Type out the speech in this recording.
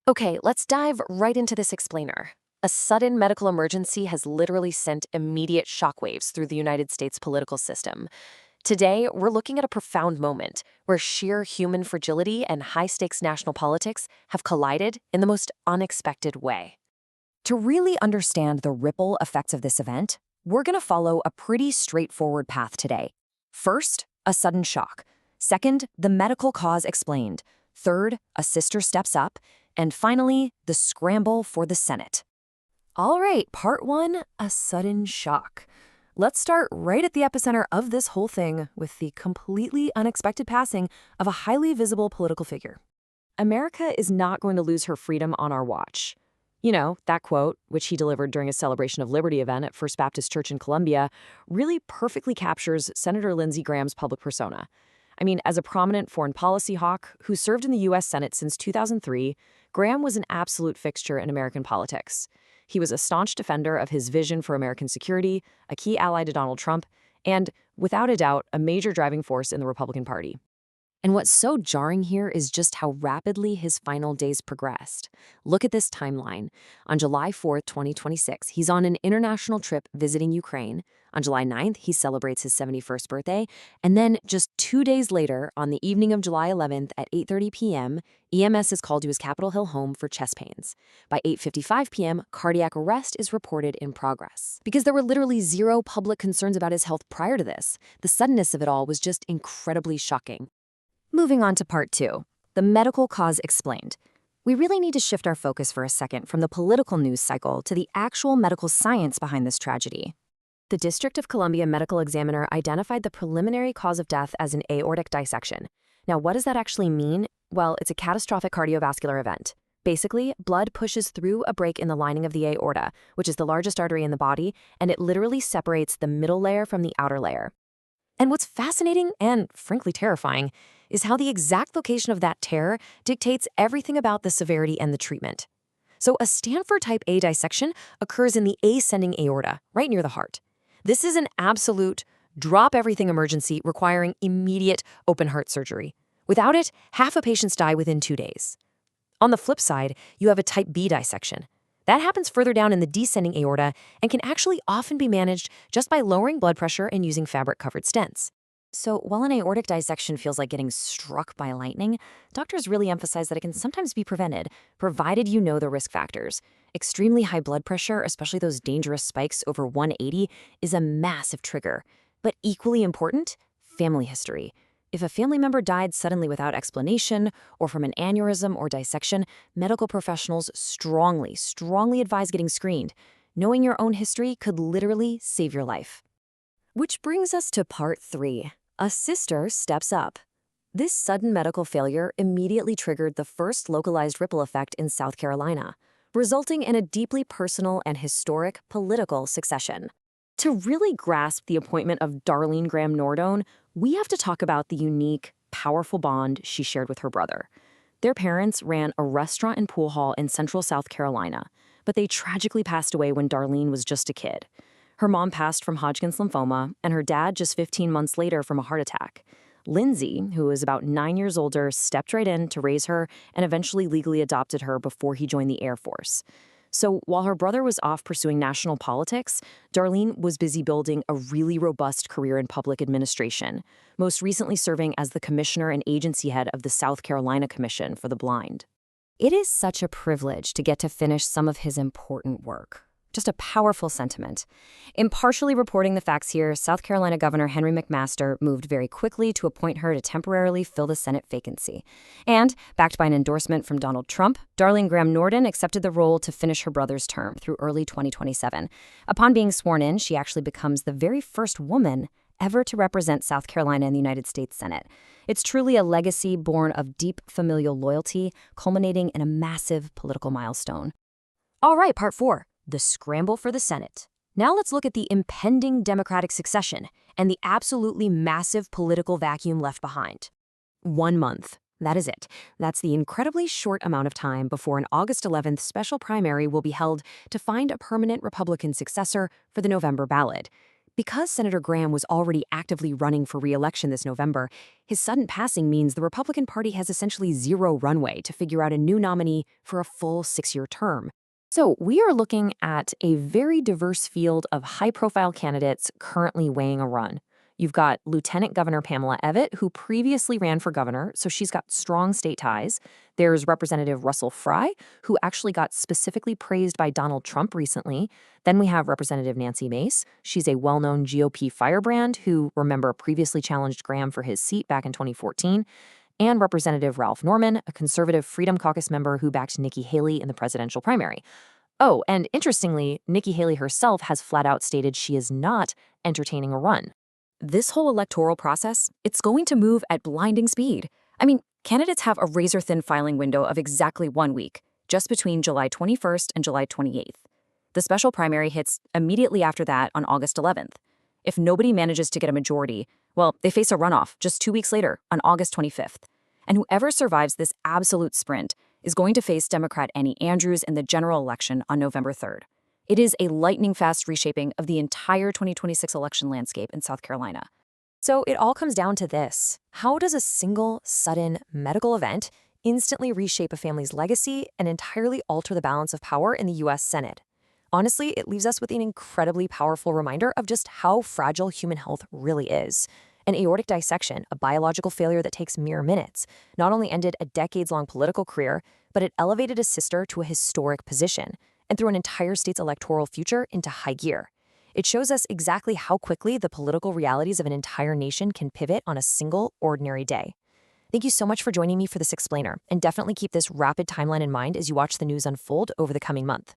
Okay, let's dive right into this explainer. A sudden medical emergency has literally sent immediate shockwaves through the United States political system. Today, we're looking at a profound moment where sheer human fragility and high stakes national politics have collided in the most unexpected way. To really understand the ripple effects of this event, we're going to follow a pretty straightforward path today. First, a sudden shock. Second, the medical cause explained. Third, a sister steps up. And finally, the scramble for the Senate. All right, part one, a sudden shock. Let's start right at the epicenter of this whole thing with the completely unexpected passing of a highly visible political figure. America is not going to lose her freedom on our watch. You know, that quote, which he delivered during a Celebration of Liberty event at First Baptist Church in Columbia, really perfectly captures Senator Lindsey Graham's public persona. I mean, as a prominent foreign policy hawk who served in the U.S. Senate since 2003, Graham was an absolute fixture in American politics. He was a staunch defender of his vision for American security, a key ally to Donald Trump, and, without a doubt, a major driving force in the Republican Party. And what's so jarring here is just how rapidly his final days progressed. Look at this timeline. On July 4th, 2026, he's on an international trip visiting Ukraine. On July 9th, he celebrates his 71st birthday. And then just 2 days later, on the evening of July 11th at 8:30 p.m., EMS is called to his Capitol Hill home for chest pains. By 8:55 p.m., cardiac arrest is reported in progress. Because there were literally zero public concerns about his health prior to this, the suddenness of it all was just incredibly shocking. Moving on to part two, the medical cause explained. We really need to shift our focus for a second from the political news cycle to the actual medical science behind this tragedy. The District of Columbia medical examiner identified the preliminary cause of death as an aortic dissection. Now, what does that actually mean? Well, it's a catastrophic cardiovascular event. Basically, blood pushes through a break in the lining of the aorta, which is the largest artery in the body, and it literally separates the middle layer from the outer layer. And what's fascinating and, frankly, terrifying is how the exact location of that tear dictates everything about the severity and the treatment. So a Stanford type A dissection occurs in the ascending aorta, right near the heart. This is an absolute drop-everything emergency requiring immediate open-heart surgery. Without it, half of patients die within 2 days. On the flip side, you have a type B dissection. That happens further down in the descending aorta and can actually often be managed just by lowering blood pressure and using fabric-covered stents. So while an aortic dissection feels like getting struck by lightning, doctors really emphasize that it can sometimes be prevented, provided you know the risk factors. Extremely high blood pressure, especially those dangerous spikes over 180, is a massive trigger. But equally important, family history. If a family member died suddenly without explanation or from an aneurysm or dissection, medical professionals strongly advise getting screened. Knowing your own history could literally save your life. Which brings us to part three. A sister steps up. This sudden medical failure immediately triggered the first localized ripple effect in South Carolina, resulting in a deeply personal and historic political succession. To really grasp the appointment of Darline Graham Nordone, we have to talk about the unique, powerful bond she shared with her brother. Their parents ran a restaurant and pool hall in central South Carolina, but they tragically passed away when Darline was just a kid. Her mom passed from Hodgkin's lymphoma, and her dad just 15 months later from a heart attack. Lindsey, who was about 9 years older, stepped right in to raise her and eventually legally adopted her before he joined the Air Force. So while her brother was off pursuing national politics, Darline was busy building a really robust career in public administration, most recently serving as the commissioner and agency head of the South Carolina Commission for the Blind. It is such a privilege to get to finish some of his important work. Just a powerful sentiment. Impartially reporting the facts here, South Carolina Governor Henry McMaster moved very quickly to appoint her to temporarily fill the Senate vacancy. And, backed by an endorsement from Donald Trump, Darline Graham Nordone accepted the role to finish her brother's term through early 2027. Upon being sworn in, she actually becomes the very first woman ever to represent South Carolina in the United States Senate. It's truly a legacy born of deep familial loyalty, culminating in a massive political milestone. All right, part four. The scramble for the Senate. Now let's look at the impending Democratic succession and the absolutely massive political vacuum left behind. 1 month. That is it. That's the incredibly short amount of time before an August 11th special primary will be held to find a permanent Republican successor for the November ballot. Because Senator Graham was already actively running for re-election this November, his sudden passing means the Republican Party has essentially zero runway to figure out a new nominee for a full 6-year term. So we are looking at a very diverse field of high-profile candidates currently weighing a run. You've got Lieutenant Governor Pamela Evett, who previously ran for governor, so she's got strong state ties. There's Representative Russell Fry, who actually got specifically praised by Donald Trump recently. Then we have Representative Nancy Mace. She's a well-known GOP firebrand who, remember, previously challenged Graham for his seat back in 2014. And Representative Ralph Norman, a conservative Freedom Caucus member who backed Nikki Haley in the presidential primary. Oh, and interestingly, Nikki Haley herself has flat out stated she is not entertaining a run. This whole electoral process, it's going to move at blinding speed. I mean, candidates have a razor-thin filing window of exactly 1 week, just between July 21st and July 28th. The special primary hits immediately after that on August 11th. If nobody manages to get a majority, well, they face a runoff just 2 weeks later on August 25th. And whoever survives this absolute sprint is going to face Democrat Annie Andrews in the general election on November 3rd. It is a lightning-fast reshaping of the entire 2026 election landscape in South Carolina. So it all comes down to this. How does a single, sudden medical event instantly reshape a family's legacy and entirely alter the balance of power in the U.S. Senate? Honestly, it leaves us with an incredibly powerful reminder of just how fragile human health really is. An aortic dissection, a biological failure that takes mere minutes, not only ended a decades-long political career, but it elevated a sister to a historic position and threw an entire state's electoral future into high gear. It shows us exactly how quickly the political realities of an entire nation can pivot on a single, ordinary day. Thank you so much for joining me for this explainer, and definitely keep this rapid timeline in mind as you watch the news unfold over the coming month.